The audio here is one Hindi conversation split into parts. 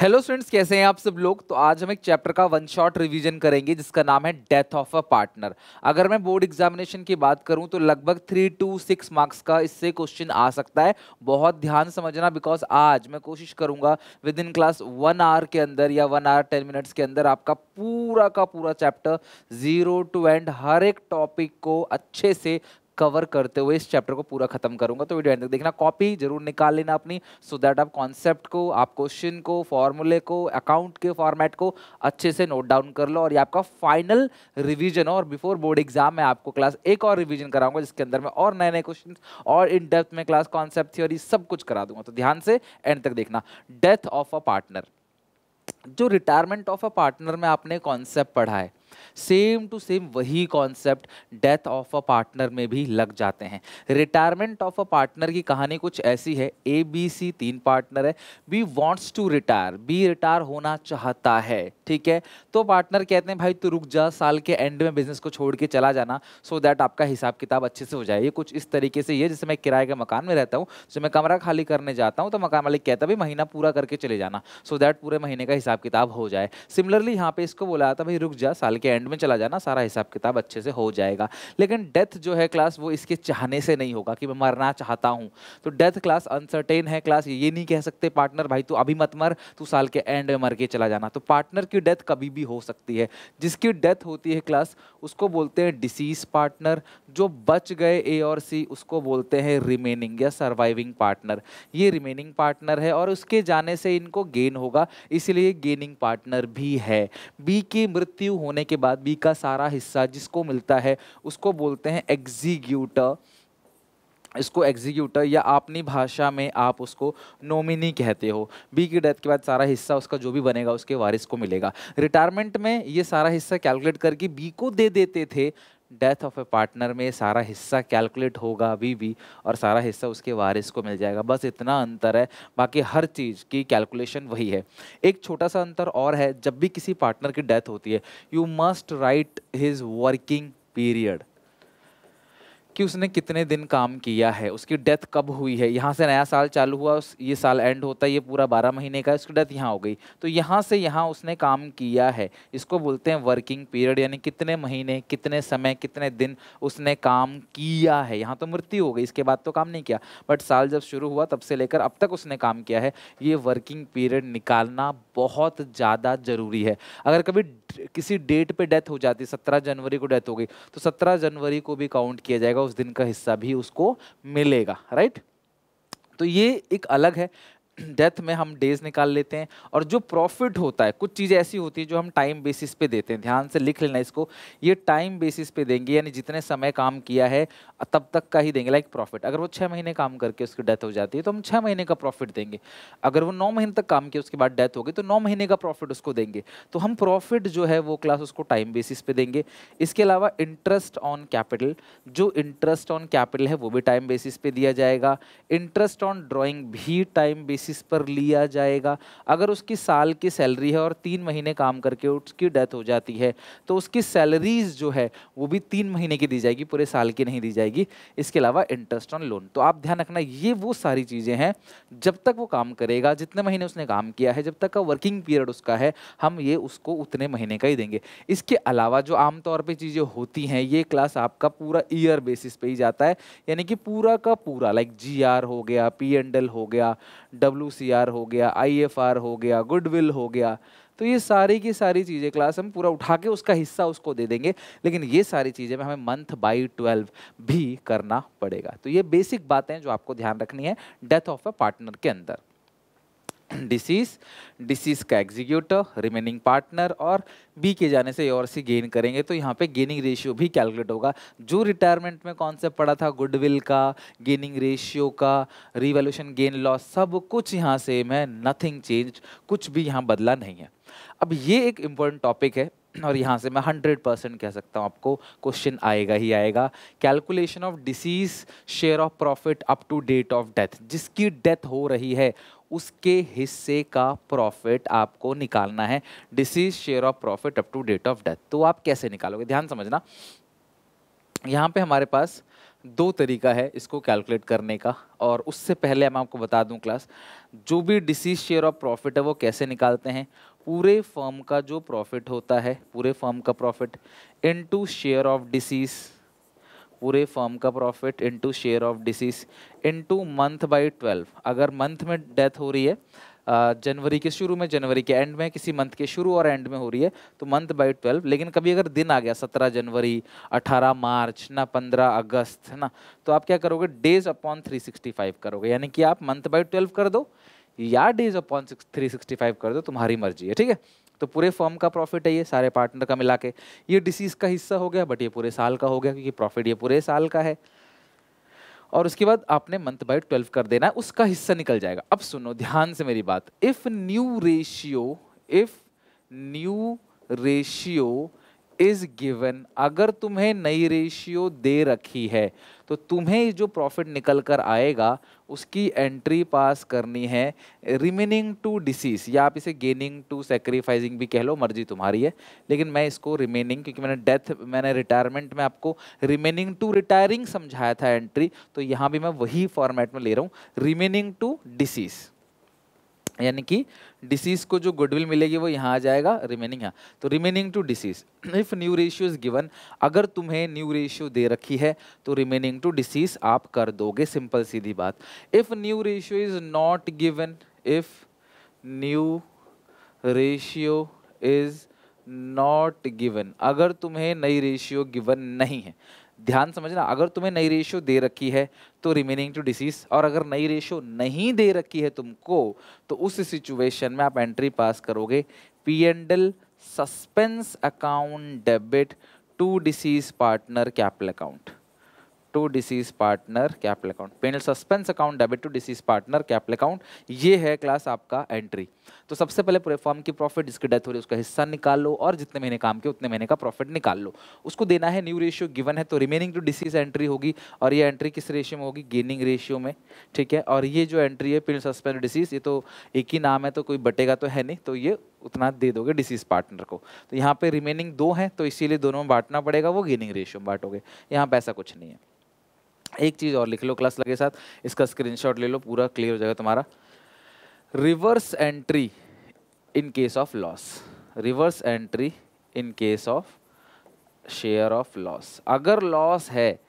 हेलो स्टूडेंट्स, कैसे हैं आप सब लोग। तो आज हम एक चैप्टर का वन शॉट रिवीजन करेंगे जिसका नाम है डेथ ऑफ अ पार्टनर। अगर मैं बोर्ड एग्जामिनेशन की बात करूं तो लगभग 3 to 6 मार्क्स का इससे क्वेश्चन आ सकता है। बहुत ध्यान समझना, बिकॉज आज मैं कोशिश करूंगा विद इन क्लास 1 आवर के अंदर या 1 आवर 10 मिनट्स के अंदर आपका पूरा का पूरा चैप्टर जीरो टू एंड हर एक टॉपिक को अच्छे से कवर करते हुए इस चैप्टर को पूरा खत्म करूंगा। तो वीडियो एंड तक देखना, कॉपी जरूर निकाल लेना अपनी, सो दैट आप कॉन्सेप्ट को, आप क्वेश्चन को, फॉर्मूले को, अकाउंट के फॉर्मेट को अच्छे से नोट डाउन कर लो और ये आपका फाइनल रिवीजन हो। और बिफोर बोर्ड एग्जाम में आपको क्लास एक और रिवीजन कराऊंगा जिसके अंदर मैं और नए नए क्वेश्चन और इन डेप्थ में क्लास कॉन्सेप्ट थ्योरी सब कुछ करा दूंगा। तो ध्यान से एंड तक देखना। डेथ ऑफ अ पार्टनर, जो रिटायरमेंट ऑफ अ पार्टनर में आपने कॉन्सेप्ट पढ़ा है, सेम टू सेम वही concept death of a partner में भी लग जाते हैं। रिटायरमेंट ऑफ अ पार्टनर की कहानी कुछ ऐसी है, ए बी सी 3 पार्टनर है। B wants to retire, B retire होना चाहता है, ठीक है। तो पार्टनर कहते हैं भाई तू रुक जा, साल के एंड में बिजनेस को छोड़ के चला जाना, सो दैट आपका हिसाब किताब अच्छे से हो जाए। ये कुछ इस तरीके से, ये जैसे मैं किराए के मकान में रहता हूँ, जब मैं कमरा खाली करने जाता हूँ तो मकान मालिक कहता है भाई महीना पूरा करके चले जाना, सो दैट पूरे महीने का हिसाब किताब हो जाए। सिमिलरली यहाँ पे इसको बोला था भाई रुक जा, साल के एंड में चला जाना, सारा हिसाब किताब अच्छे से हो जाएगा। लेकिन डेथ जो है क्लास, वो इसके चाहने से नहीं होगा कि मैं मरना चाहता हूँ। तो डेथ क्लास अनसर्टेन है क्लास, ये नहीं कह सकते पार्टनर भाई तू अभी मत मर, तू साल के एंड में मर के चला जाना। तो पार्टनर की डेथ कभी भी हो सकती है। जिसकी डेथ होती है क्लास उसको बोलते हैं डिसीज पार्टनर। जो बच गए ए और सी उसको बोलते हैं रिमेनिंग या सर्वाइविंग पार्टनर। ये रिमेनिंग पार्टनर है और उसके जाने से इनको गेन होगा, इसलिए गेनिंग पार्टनर भी है। बी की मृत्यु होने के बाद बी का सारा हिस्सा जिसको मिलता है उसको बोलते हैं एग्जीक्यूटर। इसको एग्जीक्यूटर या अपनी भाषा में आप उसको नॉमिनी कहते हो। बी की डेथ के बाद सारा हिस्सा उसका जो भी बनेगा उसके वारिस को मिलेगा। रिटायरमेंट में ये सारा हिस्सा कैलकुलेट करके बी को दे देते थे। डेथ ऑफ ए पार्टनर में सारा हिस्सा कैलकुलेट होगा बी और सारा हिस्सा उसके वारिस को मिल जाएगा। बस इतना अंतर है, बाकी हर चीज़ की कैलकुलेशन वही है। एक छोटा सा अंतर और है, जब भी किसी पार्टनर की डेथ होती है you must write his working period, कि उसने कितने दिन काम किया है, उसकी डेथ कब हुई है। यहाँ से नया साल चालू हुआ, ये साल एंड होता है, ये पूरा 12 महीने का, उसकी डेथ यहाँ हो गई, तो यहाँ से यहाँ उसने काम किया है, इसको बोलते हैं वर्किंग पीरियड। यानी कितने महीने, कितने समय, कितने दिन उसने काम किया है। यहाँ तो मृत्यु हो गई, इसके बाद तो काम नहीं किया, बट साल जब शुरू हुआ तब से लेकर अब तक उसने काम किया है। ये वर्किंग पीरियड निकालना बहुत ज़्यादा ज़रूरी है। अगर कभी किसी डेट पे डेथ हो जाती, 17 जनवरी को डेथ हो गई, तो 17 जनवरी को भी काउंट किया जाएगा, उस दिन का हिस्सा भी उसको मिलेगा, राइट। तो ये एक अलग है। डेथ में हम डेज निकाल लेते हैं, और जो प्रॉफिट होता है, कुछ चीज़ें ऐसी होती है जो हम टाइम बेसिस पे देते हैं, ध्यान से लिख लेना इसको। ये टाइम बेसिस पे देंगे, यानी जितने समय काम किया है तब तक का ही देंगे। लाइक प्रॉफिट, अगर वो 6 महीने काम करके उसकी डेथ हो जाती है तो हम 6 महीने का प्रॉफिट देंगे। अगर वो 9 महीने तक काम किया उसके बाद डेथ हो गई तो 9 महीने का प्रॉफिट उसको देंगे। तो हम प्रॉफिट जो है वो क्लास उसको टाइम बेसिस पे देंगे। इसके अलावा इंटरेस्ट ऑन कैपिटल, जो इंटरेस्ट ऑन कैपिटल है वो भी टाइम बेसिस पे दिया जाएगा। इंटरेस्ट ऑन ड्राइंग भी टाइम बेसिस पर लिया जाएगा। अगर उसकी साल की सैलरी है और 3 महीने काम करके उसकी डेथ हो जाती है तो उसकी सैलरीज जो है वो भी 3 महीने की दी जाएगी, पूरे साल की नहीं दी जाएगी। इसके अलावा इंटरेस्ट ऑन लोन। तो आप ध्यान रखना, ये वो सारी चीजें हैं, जब तक वो काम करेगा, जितने महीने उसने काम किया है, जब तक का वर्किंग पीरियड उसका है, हम ये उसको उतने महीने का ही देंगे। इसके अलावा जो आमतौर पे चीजें होती हैं, ये क्लास आपका पूरा ईयर बेसिस पे ही जाता है, यानी कि पूरा का पूरा, लाइक GR हो गया, P&L हो गया, WCR हो गया, IFR हो गया, गुडविल हो गया। तो ये सारी की सारी चीज़ें क्लास हम पूरा उठा के उसका हिस्सा उसको दे देंगे, लेकिन ये सारी चीज़ें में हमें मंथ बाई 12 भी करना पड़ेगा। तो ये बेसिक बातें जो आपको ध्यान रखनी है डेथ ऑफ अ पार्टनर के अंदर। डिसीज का एग्जीक्यूटर, रिमेनिंग पार्टनर, और बी के जाने से ए और सी गेन करेंगे। तो यहाँ पे गेनिंग रेशियो भी कैलकुलेट होगा। जो रिटायरमेंट में कॉन्सेप्ट पढ़ा था, गुडविल का, गेनिंग रेशियो का, रिवैल्यूएशन गेन लॉस, सब कुछ यहाँ सेम है, नथिंग चेंज, कुछ भी यहाँ बदला नहीं है। अब ये एक इम्पोर्टेंट टॉपिक है और यहाँ से मैं 100% कह सकता हूँ आपको क्वेश्चन आएगा ही आएगा। Calculation of deceased share of profit up to date of death. जिसकी डेथ हो रही है उसके हिस्से का प्रॉफिट आपको निकालना है, deceased share of profit up to date of death. तो आप कैसे निकालोगे, ध्यान समझना। यहाँ पे हमारे पास दो तरीका है इसको कैलकुलेट करने का, और उससे पहले मैं आपको बता दूं क्लास, जो भी डिसीज शेयर ऑफ प्रॉफिट है वो कैसे निकालते हैं। पूरे फर्म का जो प्रॉफिट होता है, पूरे फर्म का profit into share of disease, पूरे फर्म का profit into share of disease into month by 12। अगर मंथ में डेथ हो रही है जनवरी के शुरू में, जनवरी के एंड में, किसी मंथ के शुरू और एंड में हो रही है तो मंथ बाय 12। लेकिन कभी अगर दिन आ गया 17 जनवरी, 18 मार्च ना, 15 अगस्त, है ना, तो आप क्या करोगे, डेज अपॉन 365 करोगे। यानी कि आप मंथ बाय 12 कर दो या डेज अपॉन 365 कर दो, तुम्हारी मर्जी है, ठीक है। तो पूरे फर्म का प्रॉफिट है ये, सारे पार्टनर का मिला के। ये डिसीज का हिस्सा हो गया, बट ये पूरे साल का हो गया क्योंकि प्रॉफिट ये पूरे साल का है। और उसके बाद आपने मंथ बाय 12 कर देना है, उसका हिस्सा निकल जाएगा। अब सुनो ध्यान से मेरी बात, if new ratio is given, अगर तुम्हें नई रेशियो दे रखी है तो तुम्हें जो प्रॉफिट निकल कर आएगा उसकी एंट्री पास करनी है रिमेनिंग टू डिसीज, या आप इसे गेनिंग टू सेक्रीफाइसिंग भी कह लो, मर्जी तुम्हारी है। लेकिन मैं इसको रिमेनिंग, क्योंकि मैंने रिटायरमेंट में आपको रिमेनिंग टू रिटायरिंग समझाया था एंट्री, तो यहाँ भी मैं वही फॉर्मेट में ले रहा हूँ, रिमेनिंग टू डिसीज। यानी कि डिसीज को जो गुडविल मिलेगी वो यहाँ आ जाएगा, रिमेनिंग यहाँ, तो remaining to disease. If new ratio is given, अगर तुम्हें न्यू रेशियो दे रखी है तो रिमेनिंग टू डिसीज आप कर दोगे, सिंपल सीधी बात। If new ratio is not given, if new ratio is not given, अगर तुम्हें नई रेशियो गिवन नहीं है, ध्यान समझना, अगर तुम्हें नई रेशियो दे रखी है तो रिमेनिंग टू डिसीज, और अगर नई रेशियो नहीं दे रखी है तुमको तो उस सिचुएशन में आप एंट्री पास करोगे P&L suspense account debit to deceased partner capital account, to deceased partner capital account, P&L suspense account debit to deceased partner capital account. ये है क्लास आपका एंट्री। तो सबसे पहले पूरे फर्म की प्रॉफिट जिसकी डेथ हो रही है उसका हिस्सा निकाल लो, और जितने महीने काम किए उतने महीने का प्रॉफिट निकाल लो। उसको देना है, न्यू रेशियो गिवन है तो रिमेनिंग टू डिसीज एंट्री होगी, और ये एंट्री किस रेशियो में होगी, गेनिंग रेशियो में, ठीक है। और ये जो एंट्री है P&L सस्पेंस डिसीज, ये तो एक ही नाम है तो कोई बटेगा तो है नहीं, तो ये उतना दे दोगे डिसीज पार्टनर को। तो यहाँ पे रिमेनिंग 2 है तो इसीलिए दोनों में बांटना पड़ेगा, वो गेनिंग रेशियो में बांटोगे। यहाँ पे ऐसा कुछ नहीं है। एक चीज और लिख लो क्लास लगे साथ, इसका स्क्रीनशॉट ले लो, पूरा क्लियर हो जाएगा तुम्हारा। Reverse entry in case of loss, reverse entry in case of share of loss, अगर लॉस है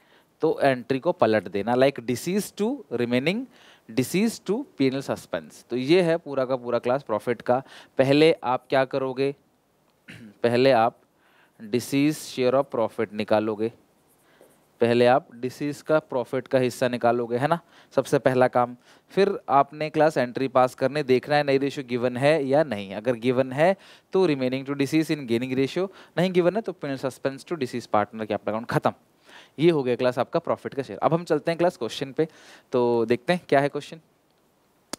तो एंट्री को पलट देना, like deceased to remaining, deceased to P&L suspense. तो ये है पूरा का पूरा क्लास प्रॉफिट का। पहले आप क्या करोगे, पहले आप डिसीज शेयर ऑफ प्रॉफिट निकालोगे, पहले आप डिसीज का प्रॉफिट का हिस्सा निकालोगे, है ना, सबसे पहला काम। फिर आपने क्लास एंट्री पास करने, देखना है नई रेशियो गिवन है या नहीं, अगर गिवन है तो remaining to deceased in gaining ratio, नहीं गिवन है तो P&L suspense to deceased partner capital account, खत्म। ये हो गया क्लास आपका प्रॉफिट का शेयर। अब हम चलते हैं क्लास क्वेश्चन पे, तो देखते हैं क्या है क्वेश्चन।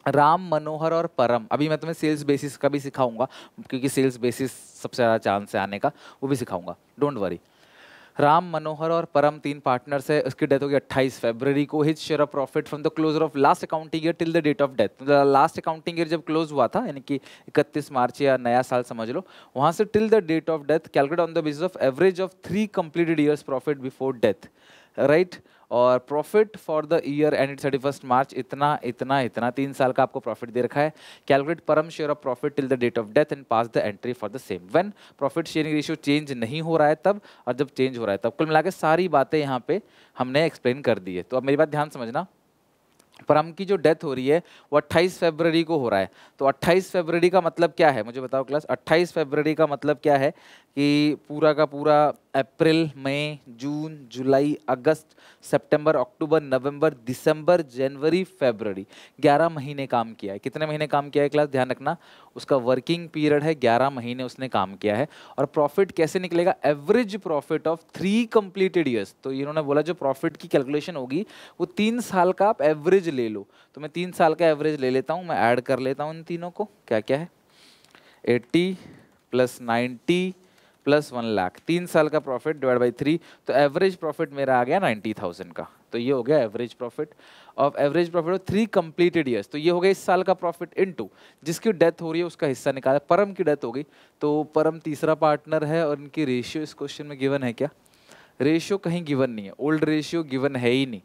राम, मनोहर और परम, अभी मैं तुम्हें सेल्स बेसिस का भी सिखाऊंगा क्योंकि सेल्स बेसिस सबसे ज़्यादा चांस है आने का, वो भी सिखाऊंगा, डोंट वरी। राम, मनोहर और परम 3 पार्टनर्स है, उसकी डेथ होगी 28 फरवरी को। His share of profit from the closure of last accounting year till the date of death, last accounting year जब क्लोज हुआ था यानी कि 31 मार्च या नया साल समझ लो, वहां से till the date of death calculate on the basis of average of 3 completed years profit before death, right. और profit for the year ended 31 March इतना इतना इतना, 3 साल का आपको प्रॉफिट दे रखा है। Calculate Param share of profit till the date of death and pass the entry for the same when profit sharing ratio change नहीं हो रहा है तब, और जब चेंज हो रहा है तब। कुल मिला के सारी बातें यहाँ पे हमने एक्सप्लेन कर दी है। तो अब मेरी बात ध्यान समझना, परम की जो डेथ हो रही है वो 28 फरवरी को हो रहा है, तो 28 फरवरी का मतलब क्या है मुझे बताओ क्लास। 28 फरवरी का मतलब क्या है कि पूरा का पूरा अप्रैल, मई, जून, जुलाई, अगस्त, सितंबर, अक्टूबर, नवंबर, दिसंबर, जनवरी, फरवरी, 11 महीने काम किया है। कितने महीने काम किया है क्लास, ध्यान रखना, उसका वर्किंग पीरियड है 11 महीने उसने काम किया है। और प्रॉफिट कैसे निकलेगा, average profit of 3 completed years. तो इन्होंने बोला जो प्रॉफिट की कैलकुलेशन होगी वो 3 साल का आप एवरेज ले लो, तो मैं 3 साल का एवरेज ले लेता हूँ, मैं ऐड कर लेता हूँ इन तीनों को, क्या क्या है 80 + 90 + 1 लाख, 3 साल का प्रॉफिट डिवाइड बाई 3, तो एवरेज प्रॉफिट मेरा आ गया 90,000 का। तो ये हो गया average profit of 3 completed years. तो ये हो गया इस साल का प्रॉफिट इनटू जिसकी डेथ हो रही है उसका हिस्सा निकाला। परम की डेथ हो गई तो परम तीसरा पार्टनर है और इनकी रेशियो इस क्वेश्चन में गिवन है क्या, रेशियो कहीं गिवन नहीं है, ओल्ड रेशियो गिवन है ही नहीं,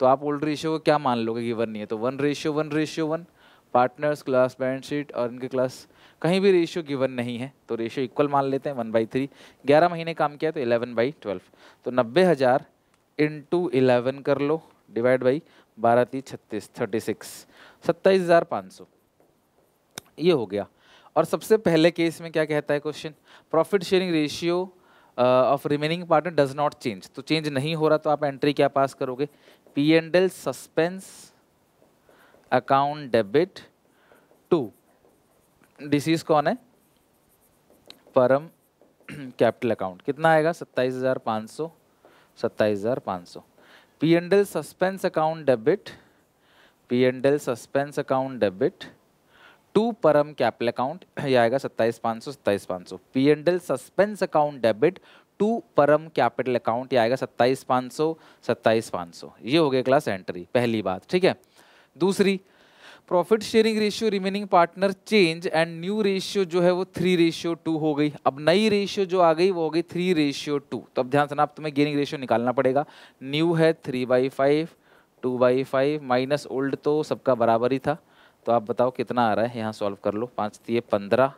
तो आप ओल्ड रेशियो को क्या मान लोगे गिवन नहीं है, तो 1:1:1 पार्टनर्स क्लास बैलेंस शीट और इनके क्लास कहीं भी रेशियो गिवन नहीं है, तो रेशियो इक्वल मान लेते हैं 1/3। 11 महीने काम किया तो 11/12, तो 90,000 इंटू 11 कर लो डिवाइड बाई 12×3 = 36, 27,500 ये हो गया। और सबसे पहले केस में क्या कहता है question, profit sharing ratio of remaining partner does not change, तो चेंज नहीं हो रहा तो आप एंट्री क्या पास करोगे, P&L suspense account debit to, deceased कौन है, परम कैपिटल अकाउंट, कितना आएगा 27,500, 27,500। P&L suspense account debit, P&L suspense account debit to Param capital account, ये आएगा 27,500, 27,500। P&L suspense account debit to Param capital account, ये आएगा 27,500, 27,500। ये हो गया क्लास एंट्री, पहली बात, ठीक है। दूसरी, profit sharing ratio remaining partner change and new ratio जो है वो 3:2 हो गई। अब नई रेशियो जो आ गई वो हो गई 3:2, तो अब ध्यान से ना, अब तुम्हें गेनिंग रेशियो निकालना पड़ेगा। न्यू है 3/5, 2/5 माइनस ओल्ड, तो सबका बराबर ही था, तो आप बताओ कितना आ रहा है, यहाँ सॉल्व कर लो। 5×3 = 15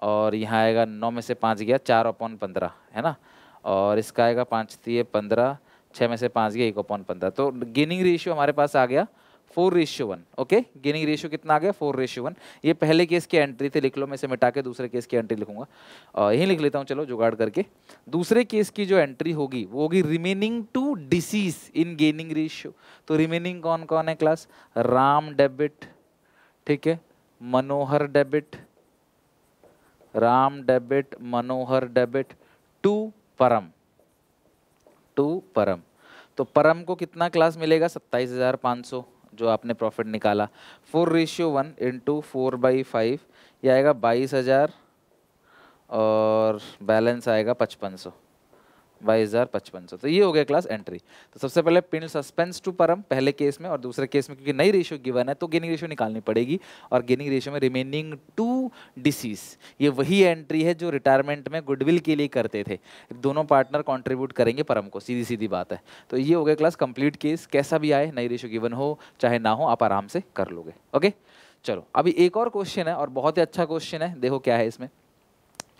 और यहाँ आएगा 9 में से 5 गया 4/15 है ना, और इसका आएगा 5×3 = 15, 6 में से 5 गया 1/15, तो गेनिंग रेशियो हमारे पास आ गया 4:1। ओके, गेनिंग रेशियो कितना आ गया 4:1। ये पहले केस की एंट्री थे, लिख लो, मैं इसे मिटा के दूसरे केस की एंट्री लिखूंगा, और यही लिख लेता हूँ, चलो जुगाड़ करके। दूसरे केस की जो एंट्री होगी वो होगी remaining to deceased in gaining ratio, तो रिमेनिंग कौन कौन है क्लास, राम डेबिट, ठीक है, Manohar debit, Ram debit, Manohar debit to Param, to Param. तो परम को कितना क्लास मिलेगा 27,500 जो आपने प्रॉफिट निकाला, 4:1 इंटू 4/5, ये आएगा 22,000 और बैलेंस आएगा 5500, 22,500। तो ये हो गया क्लास एंट्री। तो सबसे पहले P&L सस्पेंस टू परम पहले केस में, और दूसरे केस में क्योंकि नई रेशियो गिवन है तो गेनिंग रेशियो निकालनी पड़ेगी, और गेनिंग रेशियो में रिमेनिंग टू डिसीज, ये वही एंट्री है जो रिटायरमेंट में गुडविल के लिए करते थे, दोनों पार्टनर कॉन्ट्रीब्यूट करेंगे परम को, सीधी सीधी बात है। तो ये हो गया क्लास कंप्लीट केस, कैसा भी आए, नई रेशियो गिवन हो चाहे ना हो, आप आराम से कर लोगे। ओके, चलो अभी एक और क्वेश्चन है, और बहुत ही अच्छा क्वेश्चन है, देखो क्या है इसमें।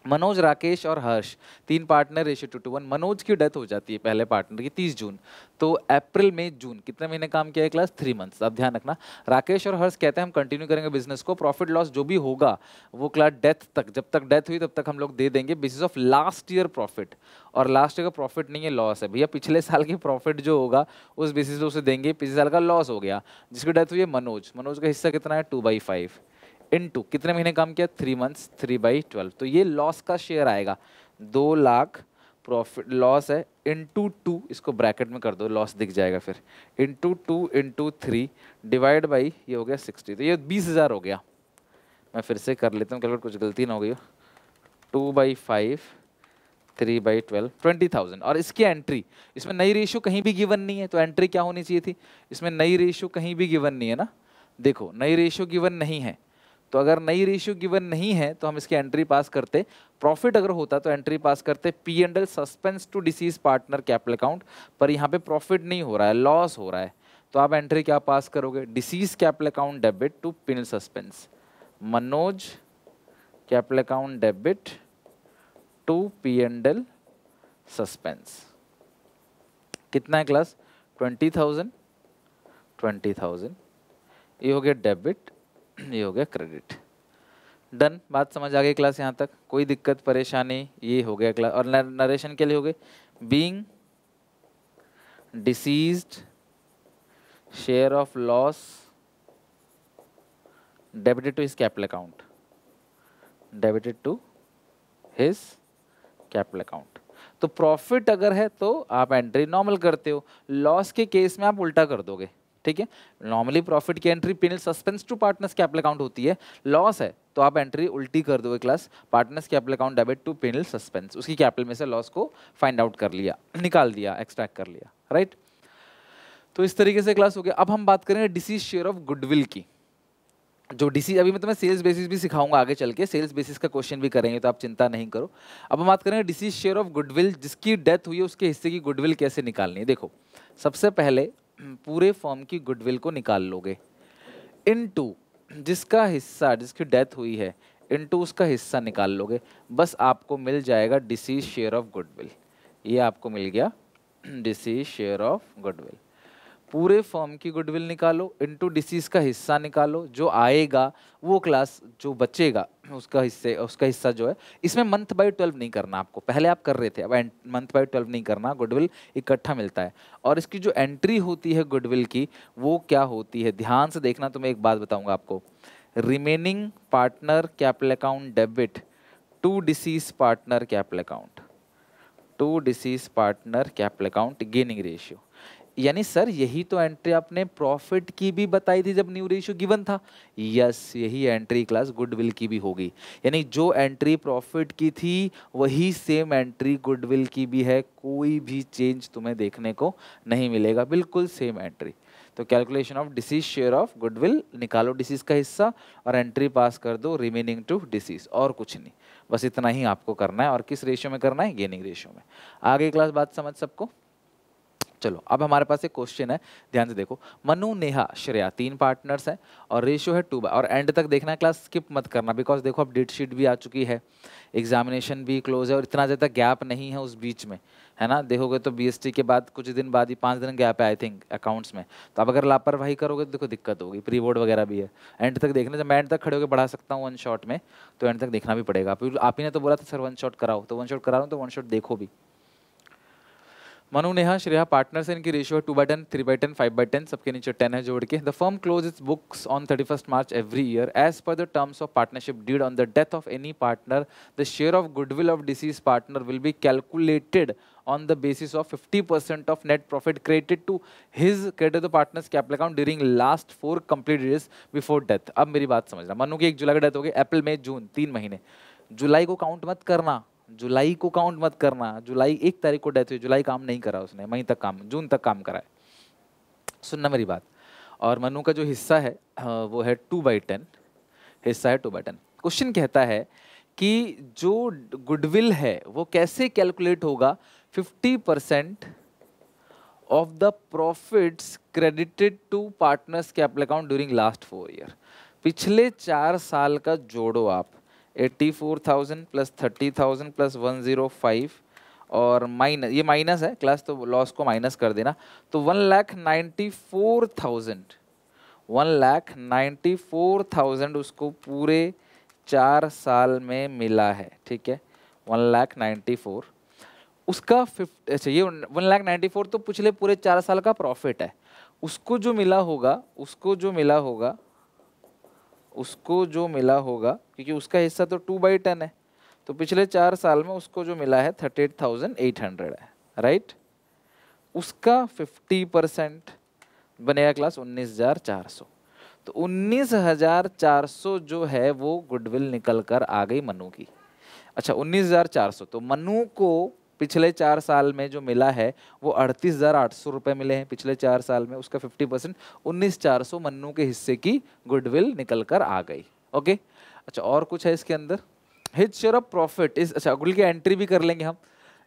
मनोज, राकेश और हर्ष 3 पार्टनर, रेशियो 2:1। मनोज की डेथ हो जाती है पहले पार्टनर की 30 जून, तो अप्रैल मई जून कितने महीने काम किया है क्लास, 3 मंथ्स। अब ध्यान रखना, राकेश और हर्ष कहते हैं हम कंटिन्यू करेंगे बिजनेस को, प्रॉफिट लॉस जो भी होगा वो क्लास डेथ तक, जब तक डेथ हुई तब तक हम लोग दे देंगे basis of last year profit, और लास्ट ईयर का प्रॉफिट नहीं है, लॉस है भैया, पिछले साल की प्रॉफिट जो होगा उस बेसिस पे उसे देंगे, पिछले साल का लॉस हो गया। जिसकी डेथ हुई है मनोज, मनोज का हिस्सा कितना है 2/5 इनटू कितने महीने काम किया 3 मंथ्स, 3/12, तो ये लॉस का शेयर आएगा 2 लाख, प्रॉफिट लॉस है इनटू 2, इसको ब्रैकेट में कर दो लॉस दिख जाएगा फिर, इनटू 2 इनटू 3 डिवाइड बाई ये हो गया 60, तो ये 20,000 हो गया। मैं फिर से कर लेता हूँ कैलकुलेट, कुछ गलती ना हो गई हो। 2/5 3/12 20,000, और इसकी एंट्री, इसमें नई रेशियो कहीं भी गिवन नहीं है, तो एंट्री क्या होनी चाहिए थी, इसमें नई रेशियो कहीं भी गिवन नहीं है ना, देखो नई रेशियो गिवन नहीं है, तो अगर नई रेशियो गिवन नहीं है तो हम इसकी एंट्री पास करते, प्रॉफिट अगर होता तो एंट्री पास करते P&L suspense to deceased partner capital account, पर यहाँ पे प्रॉफिट नहीं हो रहा है, लॉस हो रहा है, तो आप एंट्री क्या पास करोगे, deceased capital account debit to P&L suspense, Manoj capital account debit to P&L suspense, कितना है क्लास 20,000, 20,000, ये हो गया डेबिट, ये हो गया क्रेडिट। डन, बात समझ आ गई क्लास यहाँ तक, कोई दिक्कत परेशानी, ये हो गया क्लास। और नरेशन के लिए हो गए, being deceased share of loss debited to his capital account, debited to his capital account. तो प्रॉफिट अगर है तो आप एंट्री नॉर्मल करते हो, लॉस के केस में आप उल्टा कर दोगे, ठीक है। नॉर्मली प्रॉफिट की entry P&L suspense to partners capital account होती है, लॉस है तो आप एंट्री उल्टी कर दोगे class, partners capital account debit to P&L suspense, उसकी कैपिटल में से लॉस को फाइंड आउट कर लिया, निकाल दिया, एक्सट्रैक्ट कर लिया, राइट। तो इस तरीके से क्लास हो गया। अब हम बात करेंगे डिसीज शेयर ऑफ गुडविल की। जो डीसी, अभी मैं तुम्हें सेल्स बेसिस भी सिखाऊंगा आगे चल के, सेल्स बेसिस का क्वेश्चन भी करेंगे, तो आप चिंता नहीं करो। अब हम बात करेंगे डिसीज शेयर ऑफ गुडविल, जिसकी डेथ हुई है उसके हिस्से की गुडविल कैसे निकालनी है। देखो, सबसे पहले पूरे फॉर्म की गुडविल को निकाल लोगे इनटू जिसका हिस्सा, जिसकी डेथ हुई है, इनटू उसका हिस्सा निकाल लोगे, बस आपको मिल जाएगा डिसीज शेयर ऑफ गुडविल। ये आपको मिल गया डिसीज शेयर ऑफ गुडविल। पूरे फर्म की गुडविल निकालो इनटू डिसीज का हिस्सा निकालो, जो आएगा वो क्लास, जो बचेगा उसका हिस्सा जो है, इसमें मंथ बाय 12 नहीं करना आपको, पहले आप कर रहे थे, अब मंथ बाय 12 नहीं करना, गुडविल इकट्ठा मिलता है। और इसकी जो एंट्री होती है गुडविल की, वो क्या होती है, ध्यान से देखना, तो मैं एक बात बताऊंगा आपको। Remaining partner capital account debit to deceased partner capital account, to deceased partner capital account gaining ratio. यानी सर यही तो एंट्री आपने प्रॉफिट की भी बताई थी जब न्यू रेशियो गिवन था। यस, यही एंट्री क्लास गुडविल की भी होगी। यानी जो एंट्री प्रॉफिट की थी वही सेम एंट्री गुडविल की भी है, कोई भी चेंज तुम्हें देखने को नहीं मिलेगा, बिल्कुल सेम एंट्री। तो calculation of deceased share of goodwill, निकालो डिसीज का हिस्सा और एंट्री पास कर दो रिमेनिंग टू डिसीज, और कुछ नहीं, बस इतना ही आपको करना है। और किस रेशियो में करना है, गेनिंग रेशियो में। आगे क्लास बात समझ सबको। चलो अब हमारे पास एक क्वेश्चन है, ध्यान से देखो। मनु, नेहा, श्रेया 3 पार्टनर्स हैं और रेशियो है 2 और एंड तक देखना है क्लास, स्किप मत करना, बिकॉज देखो अब डेट शीट भी आ चुकी है, एग्जामिनेशन भी क्लोज है और इतना ज़्यादा गैप नहीं है उस बीच में, है ना। देखोगे तो बीएसटी के बाद कुछ दिन बाद ही 5 दिन गैप है आई थिंक अकाउंट्स में। तो अब अगर लापरवाही करोगे तो देखो दिक्कत होगी, प्री बोर्ड वगैरह भी है। एंड तक देखना, जब मैं एंड तक खड़े होकर बढ़ा सकता हूँ वन शॉट में, तो एंड तक देखना भी पड़ेगा। आप ही ने तो बोला था सर वन शॉट कराओ, तो वन शॉट करा रहा हूँ, तो वन शॉट देखो भी। मनु, नेहा, श्रेया पार्टनर्स है, इनकी रेशियो है 2/10, 3/10, 5/10, सबके नीचे 10 है जोड़ के। The firm close it's books on 31st March every year as per the terms of partnership deed on the death of any partner. The share of goodwill of deceased partner will be calculated on the basis of 50% of net profit credited to the partner's capital account during last 4 complete years before death. अब मेरी बात समझना, मनु की 1 जुलाई को डेथ हो गई, अप्रैल मई जून 3 महीने, जुलाई को काउंट मत करना, जुलाई को काउंट मत करना, जुलाई 1 तारीख को डेथ हुई, जुलाई काम नहीं करा उसने, मई तक काम, जून तक काम करा है। सुनना मेरी बात। और मनु का जो हिस्सा है वो है 2/10, हिस्सा है 2/10। क्वेश्चन कहता है कि जो गुडविल है वो कैसे कैलकुलेट होगा, 50% of the profits credited to partners capital account during last 4 year. पिछले 4 साल का जोड़ो आप, 84,000 प्लस 30,000 प्लस 105 और माइनस, ये माइनस है क्लास तो लॉस को माइनस कर देना, तो 1,94,000, 1,94,000 उसको पूरे 4 साल में मिला है, ठीक है। 1,94,000 उसका अच्छा ये 1,94,000 तो पिछले पूरे 4 साल का प्रॉफिट है, उसको जो मिला होगा, उसको जो मिला होगा, क्योंकि उसका हिस्सा तो 2/10 है, तो पिछले 4 साल में उसको जो मिला है 38,800 है, राइट। उसका 50% बनेगा क्लास 19,400, तो 19,400 जो है वो गुडविल निकल कर आ गई मनु की। अच्छा 19,400, तो मनु को पिछले 4 साल में जो मिला है वो 38,800 रुपये मिले हैं पिछले 4 साल में, उसका 50% 19,400 मन्नू के हिस्से की गुडविल निकल कर आ गई। ओके, अच्छा और कुछ है इसके अंदर, हिज शेयर ऑफ प्रॉफिट इस, अच्छा गुडविल की एंट्री भी कर लेंगे हम,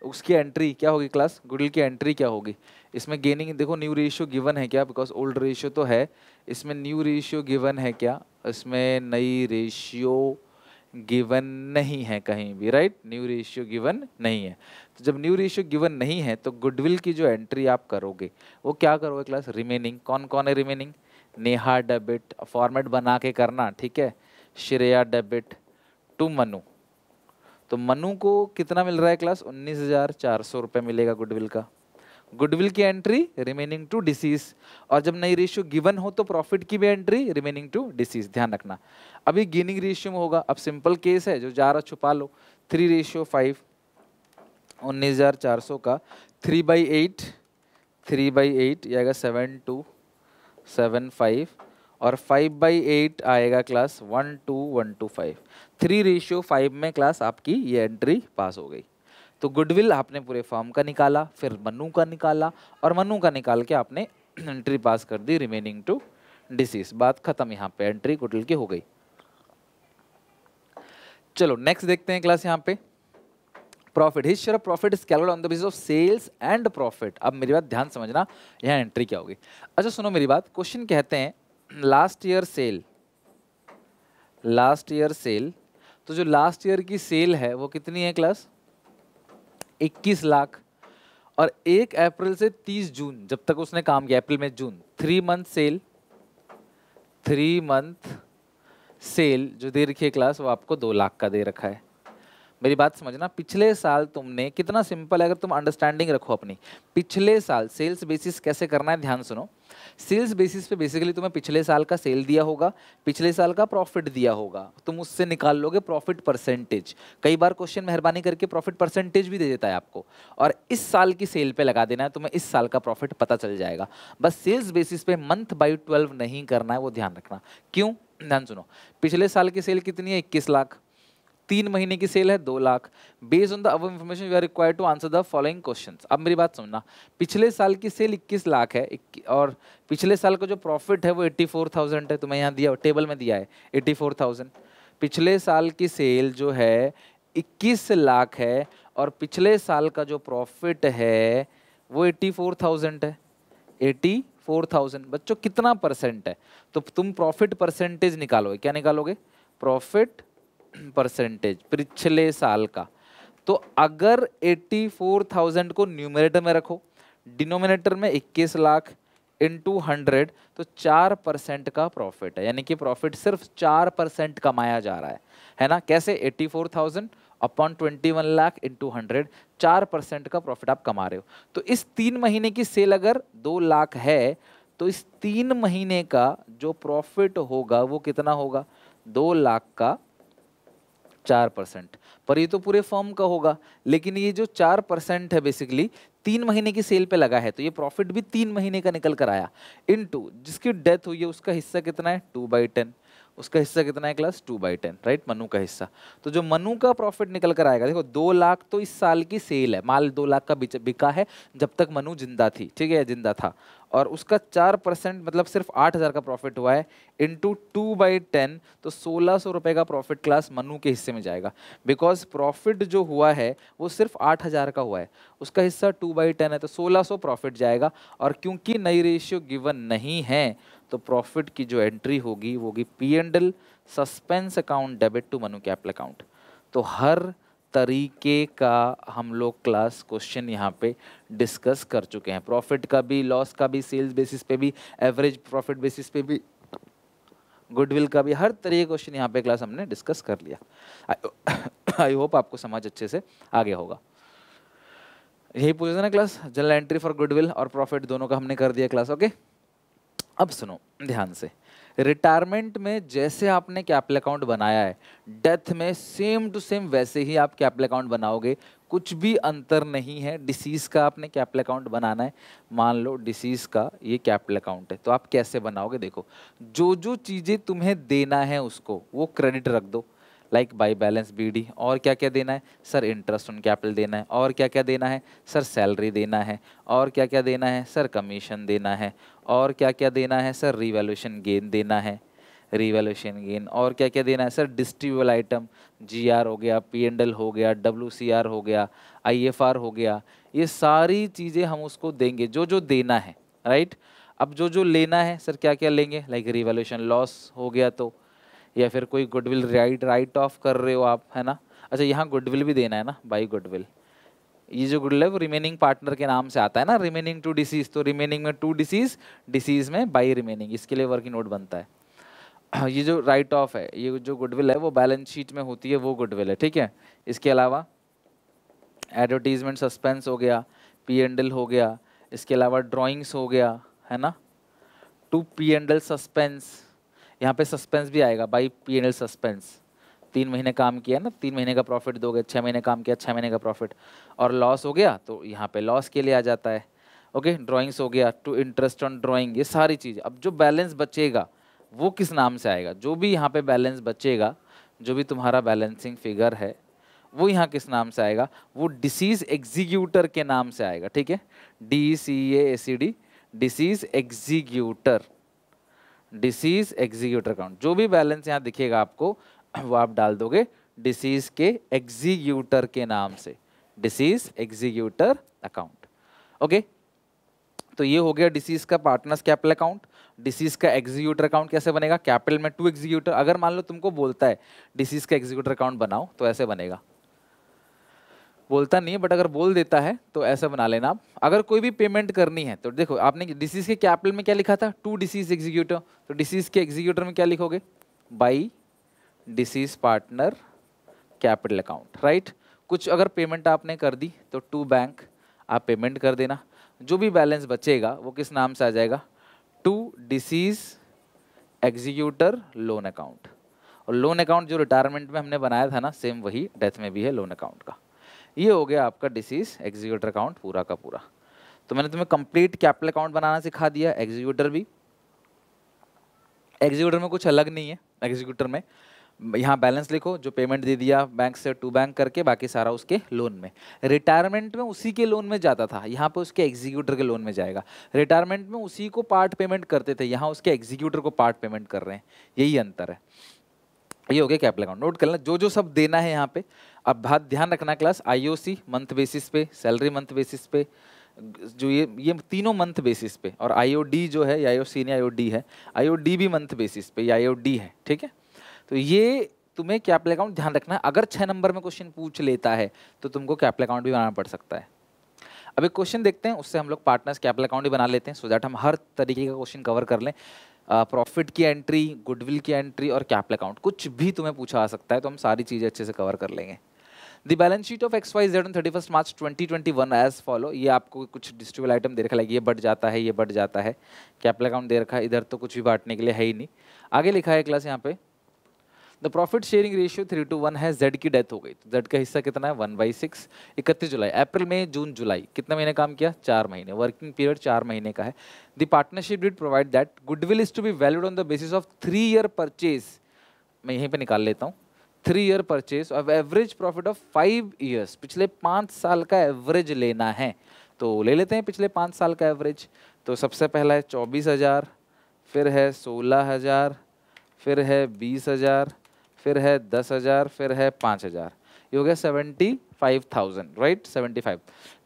उसकी एंट्री क्या होगी क्लास, गुडविल की एंट्री क्या होगी इसमें, गेनिंग, देखो न्यू रेशियो गिवन है क्या, बिकॉज ओल्ड रेशियो तो है, इसमें न्यू रेशियो गिवन है क्या, इसमें नई रेशियो गिवन नहीं है कहीं भी, राइट, न्यू रेशियो गिवन नहीं है। तो जब न्यू रेशियो गिवन नहीं है तो गुडविल की जो एंट्री आप करोगे वो क्या करोगे क्लास, रिमेनिंग, कौन कौन है रिमेनिंग, नेहा डेबिट, फॉर्मेट बना के करना, ठीक है, श्रेया डेबिट टू मनु, तो मनु को कितना मिल रहा है क्लास, 19,400 रुपये मिलेगा गुडविल का, गुडविल की एंट्री रिमेनिंग टू डिसीज, और जब नई रेशियो गिवन हो तो प्रॉफिट की भी एंट्री रिमेनिंग टू डिसीज, ध्यान रखना। अभी गेनिंग रेशियो में होगा, अब सिंपल केस है, जो जा रहा छुपा लो, 3:5, 19,400 का 3/8, 3/8 आएगा 7,275 और 5/8 आएगा क्लास 1,2,125, 3:5 में क्लास आपकी ये एंट्री पास हो गई। तो गुडविल आपने पूरे फॉर्म का निकाला, फिर मनु का निकाला, और मनु का निकाल के आपने एंट्री पास कर दी रिमेनिंग टू डिसीज, बात खत्म, यहाँ पे एंट्री गुडविल की हो गई। चलो नेक्स्ट देखते हैं क्लास यहाँ पे profit. His share of profit is calculated on the basis of sales and profit. अब मेरी बात ध्यान समझना, यहाँ एंट्री क्या होगी। अच्छा सुनो मेरी बात, क्वेश्चन कहते हैं last year cell, last year cell, तो जो लास्ट ईयर की सेल है वो कितनी है क्लास, 21 लाख। और 1 अप्रैल से 30 जून जब तक उसने काम किया, अप्रैल में जून, 3 मंथ सेल, 3 मंथ सेल जो दे रखी है क्लास वो आपको 2 लाख का दे रखा है। मेरी बात समझना, पिछले साल तुमने, कितना सिंपल है अगर तुम अंडरस्टैंडिंग रखो अपनी, पिछले साल सेल्स बेसिस कैसे करना है ध्यान सुनो। सेल्स बेसिस पे बेसिकली तुम्हें पिछले साल का सेल दिया होगा, पिछले साल का प्रॉफिट दिया होगा, तुम उससे निकाल लोगे प्रॉफिट परसेंटेज। कई बार क्वेश्चन मेहरबानी करके प्रॉफिट परसेंटेज भी दे देता है आपको, और इस साल की सेल पे लगा देना है, तुम्हें इस साल का प्रॉफिट पता चल जाएगा। बस सेल्स बेसिस पे मंथ बाई 12 नहीं करना है, वो ध्यान रखना। क्यों, ध्यान सुनो, पिछले साल की सेल कितनी है, 21 लाख, 3 महीने की सेल है 2 lakh. Based on the above information we are required to answer the following questions. अब मेरी बात सुनना, पिछले साल की सेल 21 लाख है और पिछले साल का जो प्रॉफिट है वो 84,000 है, तुम्हें यहाँ दिया टेबल में दिया है 84,000। पिछले साल की सेल जो है 21 लाख है और पिछले साल का जो प्रॉफिट है वो 84,000 है, 84,000। बच्चों कितना परसेंट है, तो तुम प्रॉफिट परसेंटेज निकालोगे, क्या निकालोगे, प्रॉफिट परसेंटेज पिछले साल का। तो अगर 84,000 को न्यूमरेटर में रखो, डिनोमिनेटर में 21 लाख इंटू 100, तो 4% का प्रॉफिट है, यानी कि प्रॉफिट सिर्फ 4% कमाया जा रहा है ना। कैसे, 84,000 अपॉन 21 लाख इंटू 100, 4% का प्रॉफिट आप कमा रहे हो। तो इस 3 महीने की सेल अगर 2 लाख है तो इस 3 महीने का जो प्रॉफिट होगा वो कितना होगा, 2 लाख का 4%। पर ये तो पूरे फर्म का होगा, लेकिन ये जो 4% है बेसिकली 3 महीने की सेल पे लगा है, तो ये प्रॉफिट भी 3 महीने का निकल कर आया। इनटू जिसकी डेथ हुई है उसका हिस्सा कितना है, 2/10। उसका हिस्सा कितना है क्लास, 2/10, राइट, मनु का हिस्सा। तो जो मनु का प्रॉफिट निकल कर आएगा, देखो 2 लाख तो इस साल की सेल है, माल 2 लाख का बिका है जब तक मनु जिंदा थी, ठीक है, जिंदा था, और उसका 4% मतलब सिर्फ 8,000 का प्रॉफिट हुआ है, इंटू 2/10, तो 1,600 रुपए का प्रॉफिट क्लास मनु के हिस्से में जाएगा। बिकॉज प्रॉफिट जो हुआ है वो सिर्फ 8,000 का हुआ है, उसका हिस्सा 2/10 है, तो 1,600 प्रॉफिट जाएगा। और क्योंकि नई रेशियो गिवन नहीं है तो प्रॉफिट की जो एंट्री होगी वो होगी P&L suspense account debit to Manu capital account. तो हर तरीके का हम लोग क्लास क्वेश्चन यहाँ पे डिस्कस कर चुके हैं, प्रॉफिट का भी, लॉस का भी, सेल्स बेसिस पे भी, एवरेज प्रॉफिट बेसिस पे भी, गुडविल का भी, हर तरह के क्वेश्चन यहाँ पे क्लास हमने डिस्कस कर लिया। आई होप आपको समझ अच्छे से आ गया होगा। यही पूछा था ना class, general entry for goodwill और प्रॉफिट दोनों का हमने कर दिया क्लास, ओके। अब सुनो ध्यान से, रिटायरमेंट में जैसे आपने कैपिटल अकाउंट बनाया है, डेथ में सेम टू सेम वैसे ही आप कैपिटल अकाउंट बनाओगे, कुछ भी अंतर नहीं है। डिसीज का आपने कैपिटल अकाउंट बनाना है, मान लो डिसीज का ये कैपिटल अकाउंट है, तो आप कैसे बनाओगे, देखो जो जो चीज़ें तुम्हें देना है उसको वो क्रेडिट रख दो, लाइक बाई बैलेंस BD। और क्या क्या देना है सर, इंटरेस्ट ऑन कैपिटल देना है। और क्या क्या देना है सर, सैलरी देना है। और क्या क्या देना है सर, कमीशन देना है। और क्या क्या देना है सर, रिवैल्यूएशन गेन देना है, रिवैल्यूएशन गेन। और क्या क्या देना है सर, डिस्ट्रीब्यूबल आइटम, GR हो गया, P&L हो गया, WCR हो गया, IFR हो गया, ये सारी चीज़ें हम उसको देंगे जो जो देना है, राइट। अब जो जो लेना है सर, क्या क्या लेंगे, लाइक रिवैल्यूएशन लॉस हो गया तो, या फिर कोई गुडविल राइट ऑफ कर रहे हो आप, है ना। अच्छा यहाँ गुडविल भी देना है ना, बाई गुडविल। ये जो गुडविल है वो रिमेनिंग पार्टनर के नाम से आता है ना, रिमेनिंग टू डिसीज, तो रिमेनिंग में टू डिसीज, डिसीज में बाई रिमेनिंग, इसके लिए वर्किंग नोट बनता है। ये जो राइट ऑफ है, ये जो गुडविल है वो बैलेंस शीट में होती है, वो गुडविल है, ठीक है। इसके अलावा एडवर्टीजमेंट सस्पेंस हो गया, P&L हो गया, इसके अलावा ड्राइंग्स हो गया, है ना, टू P&L सस्पेंस, यहाँ पे सस्पेंस भी आएगा, बाई P&L सस्पेंस। 3 महीने काम किया ना, 3 महीने का प्रॉफिट दोगे, 6 महीने काम किया, 6 महीने का प्रॉफिट। और लॉस हो गया तो यहाँ पे लॉस के लिए आ जाता है, ओके। ड्राइंग्स हो गया, टू इंटरेस्ट ऑन ड्राइंग, ये सारी चीज़। अब जो बैलेंस बचेगा वो किस नाम से आएगा, जो भी यहाँ पे बैलेंस बचेगा, जो भी तुम्हारा बैलेंसिंग फिगर है वो यहाँ किस नाम से आएगा, वो डिसीज एग्जीक्यूटर के नाम से आएगा, ठीक है। DCACD, disease executor, disease executor account, जो भी बैलेंस यहाँ दिखेगा आपको वो आप डाल दोगे डिसीज के एग्जीक्यूटर के नाम से, डिसीज एग्जीक्यूटर अकाउंट। ओके, तो ये हो गया डिसीज का पार्टनर्स कैपिटल अकाउंट। डिसीज का एग्जीक्यूटर अकाउंट कैसे बनेगा? कैपिटल में 2 एग्जीक्यूटर। अगर मान लो तुमको बोलता है डिसीज का एग्जीक्यूटर अकाउंट बनाओ तो ऐसे बनेगा, बोलता नहीं है बट अगर बोल देता है तो ऐसा बना लेना आप। अगर कोई भी पेमेंट करनी है तो देखो आपने डिसीज के कैपिटल में क्या लिखा था? 2 डिसीज एग्जीक्यूटर, तो डिसीज के एग्जीक्यूटर में क्या लिखोगे? By disease partner capital account, right. कुछ अगर पेमेंट आपने कर दी तो टू बैंक आप पेमेंट कर देना, जो भी बैलेंस बचेगा वो किस नाम से आ जाएगा? To deceased executor loan account. और लोन अकाउंट जो रिटायरमेंट में हमने बनाया था ना, सेम वही डेथ में भी है लोन अकाउंट का। ये हो गया आपका डिसीज एग्जीक्यूटर अकाउंट पूरा का पूरा। तो मैंने तुम्हें कंप्लीट कैपिटल अकाउंट बनाना सिखा दिया, एग्जीक्यूटर भी। एग्जीक्यूटर में कुछ अलग नहीं है, एग्जीक्यूटर में यहाँ बैलेंस लिखो, जो पेमेंट दे दिया बैंक से टू बैंक करके, बाकी सारा उसके लोन में। रिटायरमेंट में उसी के लोन में जाता था, यहाँ पे उसके एग्जीक्यूटर के लोन में जाएगा। रिटायरमेंट में उसी को पार्ट पेमेंट करते थे, यहाँ उसके एग्जीक्यूटर को पार्ट पेमेंट कर रहे हैं, यही अंतर है। ये हो गया कैपिटल अकाउंट। नोट कर लेना जो जो सब देना है यहाँ पे। अब बात ध्यान रखना क्लास, आईओसी मंथ बेसिस पे, सैलरी मंथ बेसिस पे, जो ये तीनों मंथ बेसिस पे, और आईओडी जो है, आईओसी नहीं आईओडी है, आईओडी भी मंथ बेसिस पे, आईओडी है, ठीक है। तो ये तुम्हें कैपिटल अकाउंट ध्यान रखना है। अगर 6 नंबर में क्वेश्चन पूछ लेता है तो तुमको कैपिटल अकाउंट भी बनाना पड़ सकता है। अब एक क्वेश्चन देखते हैं, उससे हम लोग पार्टनर्स कैपिटल अकाउंट भी बना लेते हैं, सो दैट हम हर तरीके का क्वेश्चन कवर कर लें। प्रॉफिट की एंट्री, गुडविल की एंट्री और कैपिटल अकाउंट, कुछ भी तुम्हें पूछा आ सकता है, तो हम सारी चीज़ें अच्छे से कवर कर लेंगे। The balance sheet of XYZ on 31 March 2021 as follow. ये आपको कुछ डिस्ट्रीब्यूबल आइटम दे रखा है, ये बढ़ जाता है, ये बढ़ जाता है। कैपिटल अकाउंट दे रखा है, इधर तो कुछ भी बांटने के लिए है ही नहीं। आगे लिखा है क्लास यहाँ पे, द प्रॉफिट शेयरिंग रेशियो 3:1 है। जेड की डेथ हो गई, तो जेड का हिस्सा कितना है? 1/6। 31 जुलाई, अप्रैल मई जून जुलाई, कितने महीने काम किया? 4 महीने। वर्किंग पीरियड 4 महीने का है। The partnership deed provide that goodwill is to be valued on the basis of 3 year purchase. मैं यहीं पे निकाल लेता हूँ, 3 year purchase of average profit of 5 years. पिछले 5 साल का एवरेज लेना है, तो ले लेते हैं पिछले 5 साल का एवरेज। तो सबसे पहला है 24,000, फिर है 16,000, फिर है 20,000, फिर है 10,000, फिर है 5,000। ये हो गया 75,000, राइट, 75।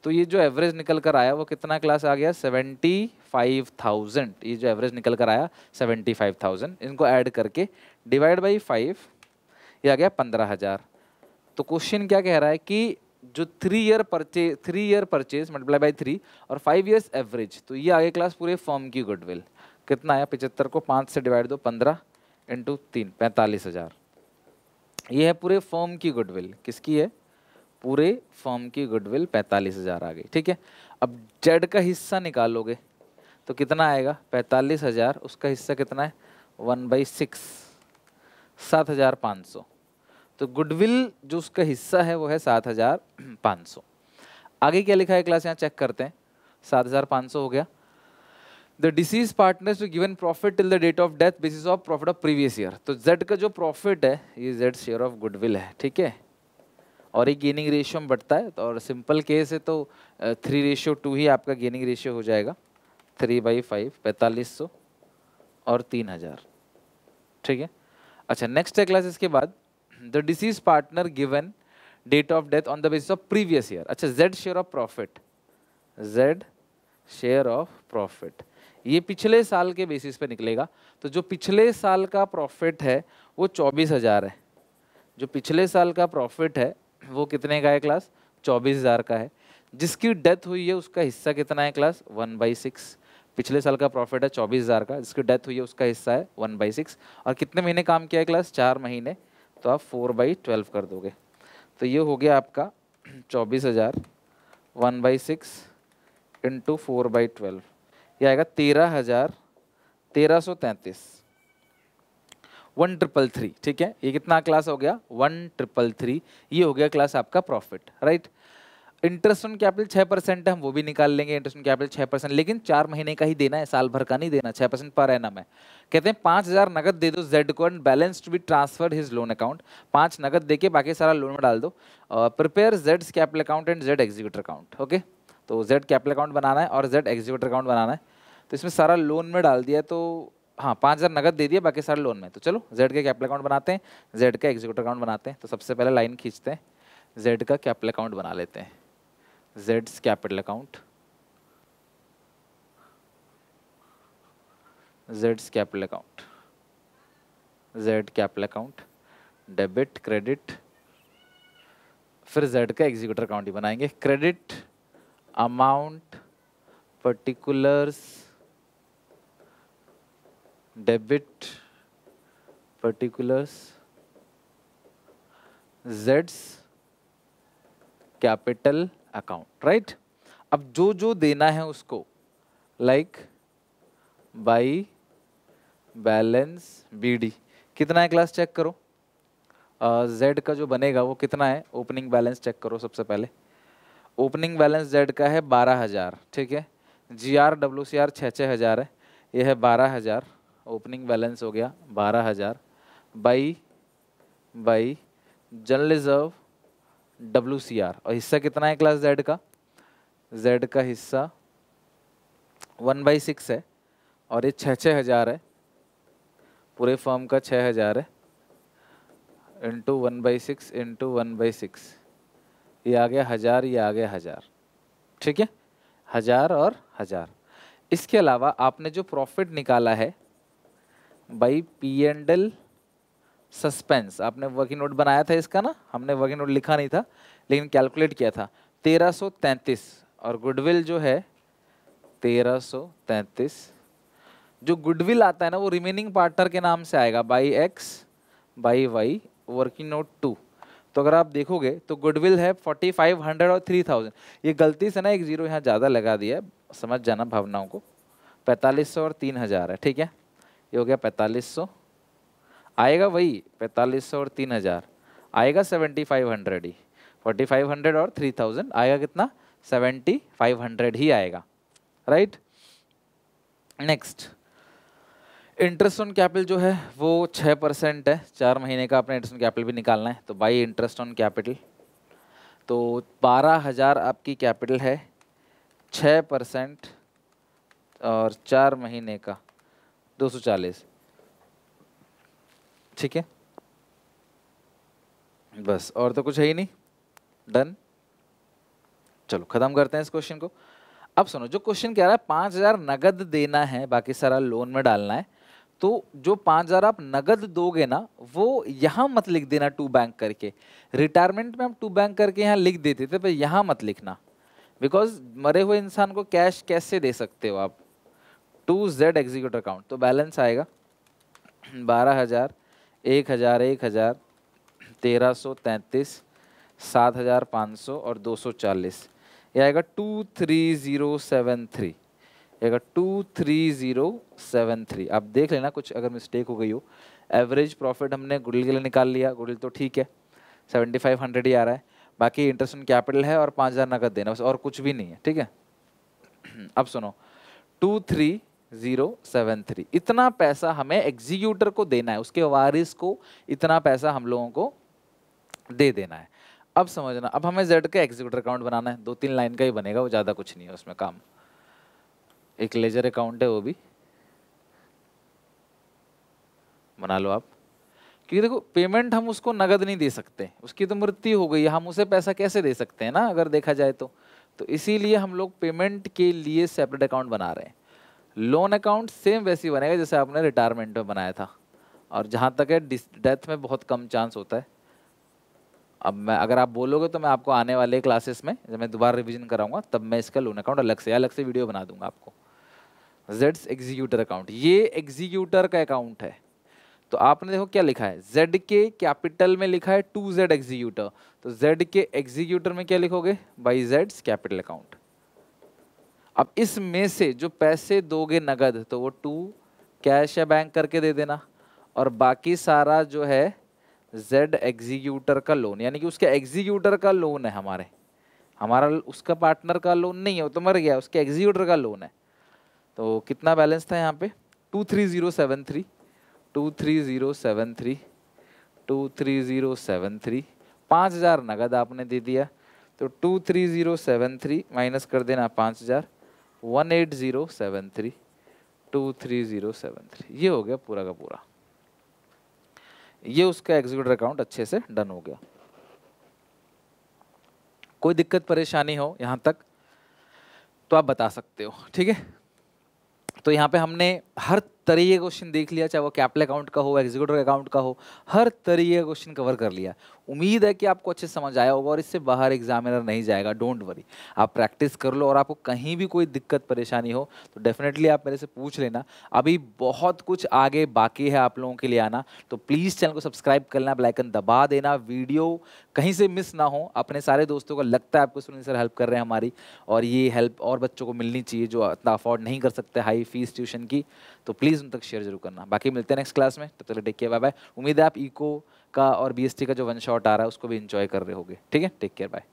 तो ये जो एवरेज निकल कर आया वो कितना क्लास आ गया? 75,000। ये जो एवरेज निकल कर आया 75,000, इनको ऐड करके डिवाइड बाई 5, ये आ गया 15,000। तो क्वेश्चन क्या कह रहा है कि जो 3 ईयर परचेज मल्टीप्लाई बाई 3 और 5 ईयर्स एवरेज, तो ये आगे क्लास पूरे फर्म की गुडविल कितना आया? 75 को 5 से डिवाइड दो, 15 इंटू 3, 45,000। ये है पूरे फर्म की गुडविल। किसकी है? पूरे फर्म की गुडविल 45,000 आ गई, ठीक है। अब जेड का हिस्सा निकालोगे तो कितना आएगा? 45,000, उसका हिस्सा कितना है? 1/6, 7,500। तो गुडविल जो उसका हिस्सा है वो है 7,500। आगे क्या लिखा है क्लास, यहाँ चेक करते हैं। 7,500 हो गया। The deceased partners to given profit till the date of death basis of profit of previous year. तो जेड का जो प्रॉफिट है ये जेड शेयर ऑफ गुडविल है, ठीक है। और ये गेनिंग रेशियो में बढ़ता है, और सिंपल केस है तो 3:2 ही आपका गेनिंग रेशियो हो जाएगा। 3/5, 4500 और 3,000, ठीक है। अच्छा, नेक्स्ट है क्लास इसके बाद, the deceased partner given date of death on the basis of previous year. अच्छा, Z share of profit, Z share of profit ये पिछले साल के बेसिस पे निकलेगा। तो जो पिछले साल का प्रॉफिट है वो 24,000 है। जो पिछले साल का प्रॉफिट है वो कितने का है क्लास? 24,000 का है। जिसकी डेथ हुई है उसका हिस्सा कितना है क्लास? 1/6। पिछले साल का प्रॉफिट है 24,000 का, जिसकी डेथ हुई है उसका हिस्सा है 1/6। और कितने महीने काम किया है क्लास? 4 महीने। तो आप 4/12 कर दोगे, तो ये हो गया आपका 24,000 1/6 इंटू 4/12, ये आएगा 13,333, 1,333, ठीक है। ये कितना क्लास हो गया? 1,333। ये हो गया क्लास आपका profit, right. Interest on capital 6% है, हम वो भी निकाल लेंगे। इंटरेस्ट ऑन कैपिटल 6%, लेकिन 4 महीने का ही देना है, साल भर का नहीं देना। 6% पर एनम है। कहते हैं 5,000 नगद दे दो जेड को and balance to be transferred his loan account. 5 नगद देके बाकी सारा लोन में डाल दो। प्रिपेयर जेड्स capital account and Z executor account. Okay, तो जेड कैपिटल अकाउंट बनाना है और जेड एग्जीक्यूटर अकाउंट बनाना है। तो इसमें सारा लोन में डाल दिया, तो हाँ 5,000 नगद दे दिया, बाकी सारे लोन में। तो चलो जेड का कैपिटल अकाउंट बनाते हैं, जेड का एग्जीक्यूटिव अकाउंट बनाते हैं। तो सबसे पहले लाइन खींचते हैं, जेड का कैपिटल अकाउंट बना लेते हैं, Jades capital account, Jades capital account, Z capital account, debit credit, फिर जेड का एग्जीक्यूटिव अकाउंट ही बनाएंगे, credit amount particulars, debit particulars, Jades capital account, right. अब जो जो देना है उसको लाइक बाई बैलेंस बीडी, कितना है क्लास चेक करो, जेड का जो बनेगा वो कितना है, ओपनिंग बैलेंस चेक करो सबसे पहले। ओपनिंग बैलेंस जेड का है 12,000, ठीक है। जी आर डब्ल्यू सी आर 6,000 है, ये है 12,000, ओपनिंग बैलेंस हो गया 12,000 by general reserve W C R, और हिस्सा कितना है क्लास जेड का, जेड का हिस्सा 1/6 है, और ये 6,000 है, पूरे फर्म का 6,000 है, इंटू 1/6 इंटू 1/6, ये आ गया 1,000, ये आ गया 1,000, ठीक है, 1,000 और 1,000। इसके अलावा आपने जो प्रॉफिट निकाला है by P and L suspense, आपने वर्किंग नोट बनाया था इसका ना, हमने वर्किंग नोट लिखा नहीं था लेकिन कैलकुलेट किया था, 1,333, और गुडविल जो है 1,333, जो गुडविल आता है ना वो रिमेनिंग पार्टनर के नाम से आएगा, by X by Y, working note 2। तो अगर आप देखोगे तो गुडविल है 4,500 और 3,000, ये गलती से ना एक जीरो यहाँ ज़्यादा लगा दिया है, समझ जाना भावनाओं को, 4,500 और 3,000 है, ठीक है, ये हो गया 4,500, आएगा वही 4,500 और 3,000, आएगा 7,500 ही, 4,500 और 3,000 आएगा कितना, 7,500 ही आएगा, right. Next, interest on capital जो है वो 6% है, 4 महीने का अपने इंटरेस्ट ऑन कैपिटल भी निकालना है, तो बाई इंटरेस्ट ऑन कैपिटल, तो 12,000 आपकी कैपिटल है, 6% और 4 महीने का 240, ठीक है, बस और तो कुछ है ही नहीं, डन। चलो खत्म करते हैं इस क्वेश्चन को। अब सुनो, जो क्वेश्चन कह रहा है 5,000 नगद देना है, बाकी सारा लोन में डालना है, तो जो 5,000 आप नगद दोगे ना वो यहाँ मत लिख देना टू बैंक करके, रिटायरमेंट में हम टू बैंक करके यहाँ लिख देते थे, पर यहाँ मत लिखना, बिकॉज मरे हुए इंसान को कैश कैसे दे सकते हो आप, टू जेड एग्जीक्यूटिव अकाउंट, तो बैलेंस आएगा 12,000, 1,000, 1,000, 1,333, 7,500 और 240, ये आएगा 23,073, आएगा 23,073। आप देख लेना कुछ अगर मिस्टेक हो गई हो। एवरेज प्रॉफिट हमने गुडविल के लिए निकाल लिया, गुडविल तो ठीक है 7,500 ही आ रहा है, बाकी इंटरेस्ट ऑन कैपिटल है और 5,000 नगद देना, बस और कुछ भी नहीं है, ठीक है। अब सुनो, 23,073, इतना पैसा हमें एग्जीक्यूटर को देना है, उसके वारिस को इतना पैसा हम लोगों को दे देना है। अब समझना, अब हमें जेड का एग्जीक्यूटर अकाउंट बनाना है, 2-3 लाइन का ही बनेगा, वो ज़्यादा कुछ नहीं है उसमें काम, एक लेजर अकाउंट है वो भी बना लो आप, क्योंकि देखो पेमेंट हम उसको नगद नहीं दे सकते, उसकी तो मृत्यु हो गई, हम उसे पैसा कैसे दे सकते हैं ना अगर देखा जाए तो इसीलिए हम लोग पेमेंट के लिए सेपरेट अकाउंट बना रहे हैं। लोन अकाउंट सेम वैसे ही बनेगा जैसे आपने रिटायरमेंट में बनाया था, और जहाँ तक है डेथ में बहुत कम चांस होता है। अब मैं अगर आप बोलोगे तो मैं आपको आने वाले क्लासेस में जब मैं दोबारा रिवीजन कराऊंगा तब मैं इसका लोन अकाउंट अलग से वीडियो बना दूंगा आपको। जेड्स एग्जीक्यूटर अकाउंट, ये एग्जीक्यूटर का अकाउंट है, तो आपने देखो क्या लिखा है, जेड के कैपिटल में लिखा है 2Z एग्जीक्यूटर, तो जेड के एग्जीक्यूटर में क्या लिखोगे, बाई जेड्स कैपिटल अकाउंट। अब इसमें से जो पैसे दोगे नगद तो वो 2 कैश या बैंक करके दे देना, और बाकी सारा जो है जेड एग्जीक्यूटर का लोन, यानी कि उसके एग्जीक्यूटर का लोन है, हमारा उसका पार्टनर का लोन नहीं है, वो तो मर गया, उसके एग्जीक्यूटर का लोन है। तो कितना बैलेंस था यहाँ पे, 23,073, 23,073, 23,073, 5,000 नगद आपने दे दिया, तो 23,073 माइनस कर देना 5,000, 18,073, 23073, ये हो गया पूरा का पूरा। ये उसका एग्जीक्यूटर अकाउंट अच्छे से डन हो गया। कोई दिक्कत परेशानी हो यहाँ तक तो आप बता सकते हो, ठीक है। तो यहाँ पे हमने हर तरीके का क्वेश्चन देख लिया, चाहे वो कैपिटल अकाउंट का हो, एग्जीक्यूटिव अकाउंट का हो, हर तरीके का क्वेश्चन कवर कर लिया। उम्मीद है कि आपको अच्छे से समझ आया होगा और इससे बाहर एग्जामिनर नहीं जाएगा, डोंट वरी। आप प्रैक्टिस कर लो और आपको कहीं भी कोई दिक्कत परेशानी हो तो डेफिनेटली आप मेरे से पूछ लेना। अभी बहुत कुछ आगे बाकी है आप लोगों के लिए आना, तो प्लीज़ चैनल को सब्सक्राइब करना, बेल आइकन दबा देना, वीडियो कहीं से मिस ना हो। अपने सारे दोस्तों को लगता है आपको सुनील सर हेल्प कर रहे हैं हमारी, और ये हेल्प और बच्चों को मिलनी चाहिए जो इतना अफोर्ड नहीं कर सकते हाई फीस ट्यूशन की, तो प्लीज़ उन तक शेयर जरूर करना। बाकी मिलते हैं नेक्स्ट क्लास में, तब तक टेक केयर, बाय बाय। उम्मीद है आप इको का और बीएसटी का जो वन शॉट आ रहा है उसको भी एंजॉय कर रहे होगे, ठीक है। Take care, bye.